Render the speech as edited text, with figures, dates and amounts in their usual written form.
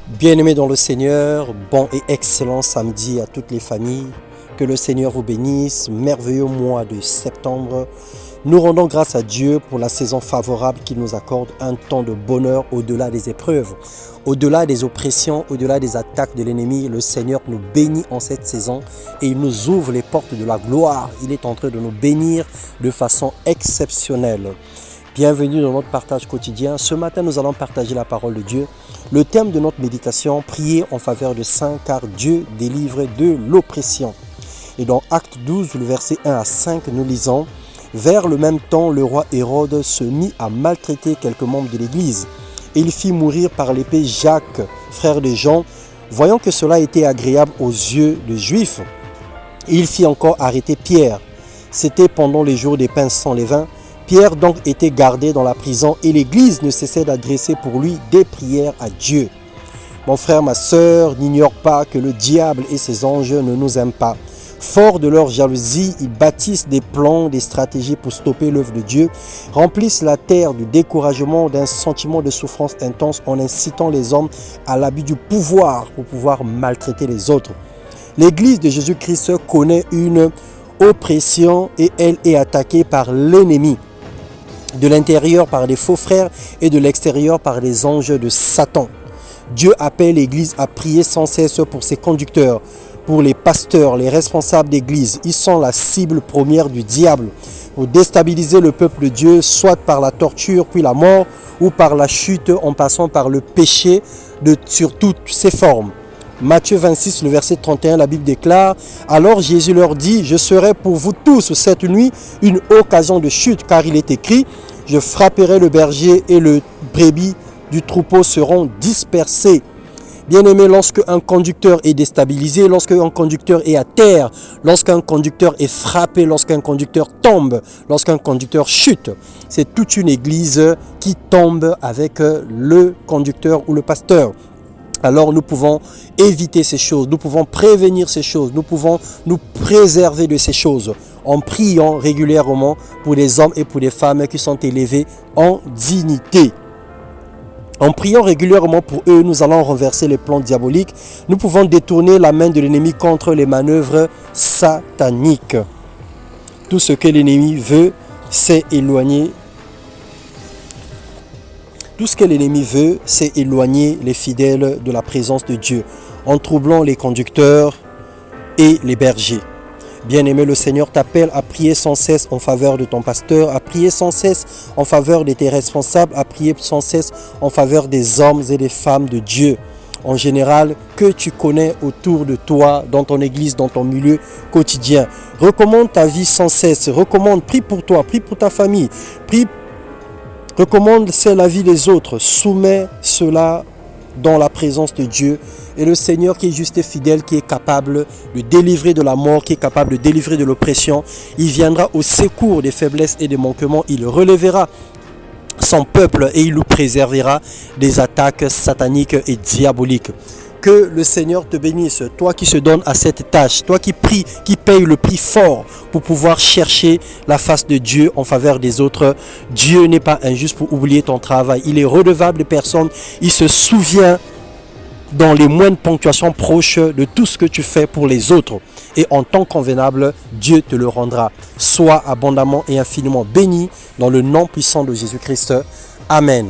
Bien-aimés dans le Seigneur, bon et excellent samedi à toutes les familles. Que le Seigneur vous bénisse. Merveilleux mois de septembre. Nous rendons grâce à Dieu pour la saison favorable qu'il nous accorde, un temps de bonheur au-delà des épreuves, au-delà des oppressions, au-delà des attaques de l'ennemi. Le Seigneur nous bénit en cette saison et il nous ouvre les portes de la gloire. Il est en train de nous bénir de façon exceptionnelle. Bienvenue dans notre partage quotidien. Ce matin, nous allons partager la parole de Dieu. Le thème de notre méditation, prier en faveur de saints, car Dieu délivre de l'oppression. Et dans Acte 12, le verset 1 à 5, nous lisons: vers le même temps, le roi Hérode se mit à maltraiter quelques membres de l'Église. Et il fit mourir par l'épée Jacques, frère de Jean. Voyant que cela était agréable aux yeux des Juifs, il fit encore arrêter Pierre. C'était pendant les jours des pains sans levain. Pierre donc était gardé dans la prison et l'Église ne cessait d'adresser pour lui des prières à Dieu. Mon frère, ma sœur, n'ignore pas que le diable et ses anges ne nous aiment pas. Forts de leur jalousie, ils bâtissent des plans, des stratégies pour stopper l'œuvre de Dieu, remplissent la terre du découragement, d'un sentiment de souffrance intense en incitant les hommes à l'abus du pouvoir pour pouvoir maltraiter les autres. L'Église de Jésus-Christ connaît une oppression et elle est attaquée par l'ennemi. De l'intérieur par des faux frères et de l'extérieur par des anges de Satan. Dieu appelle l'Église à prier sans cesse pour ses conducteurs, pour les pasteurs, les responsables d'Église. Ils sont la cible première du diable pour déstabiliser le peuple de Dieu, soit par la torture puis la mort, ou par la chute en passant par le péché sur toutes ses formes. Matthieu 26, le verset 31, la Bible déclare: alors Jésus leur dit: je serai pour vous tous cette nuit une occasion de chute, car il est écrit: je frapperai le berger et le brebis du troupeau seront dispersés. Bien-aimé, lorsque un conducteur est déstabilisé, lorsque un conducteur est à terre, lorsqu'un conducteur est frappé, lorsqu'un conducteur tombe, lorsqu'un conducteur chute, c'est toute une église qui tombe avec le conducteur ou le pasteur. Alors nous pouvons éviter ces choses, nous pouvons prévenir ces choses, nous pouvons nous préserver de ces choses en priant régulièrement pour les hommes et pour les femmes qui sont élevés en dignité. En priant régulièrement pour eux, nous allons renverser les plans diaboliques. Nous pouvons détourner la main de l'ennemi contre les manœuvres sataniques. Tout ce que l'ennemi veut, c'est éloigner. Tout ce que l'ennemi veut, c'est éloigner les fidèles de la présence de Dieu, en troublant les conducteurs et les bergers. Bien-aimé, le Seigneur t'appelle à prier sans cesse en faveur de ton pasteur, à prier sans cesse en faveur de tes responsables, à prier sans cesse en faveur des hommes et des femmes de Dieu, en général, que tu connais autour de toi, dans ton église, dans ton milieu quotidien. Recommande ta vie sans cesse, prie pour toi, prie pour ta famille, recommande la vie des autres, soumets cela dans la présence de Dieu. Et le Seigneur qui est juste et fidèle, qui est capable de délivrer de la mort, qui est capable de délivrer de l'oppression, il viendra au secours des faiblesses et des manquements. Il relèvera son peuple et il nous préservera des attaques sataniques et diaboliques. Que le Seigneur te bénisse, toi qui se donnes à cette tâche, toi qui pries, qui paye le prix fort pour pouvoir chercher la face de Dieu en faveur des autres. Dieu n'est pas injuste pour oublier ton travail. Il est redevable de personne. Il se souvient dans les moindres ponctuations proches de tout ce que tu fais pour les autres. Et en temps convenable, Dieu te le rendra. Sois abondamment et infiniment béni dans le nom puissant de Jésus-Christ. Amen.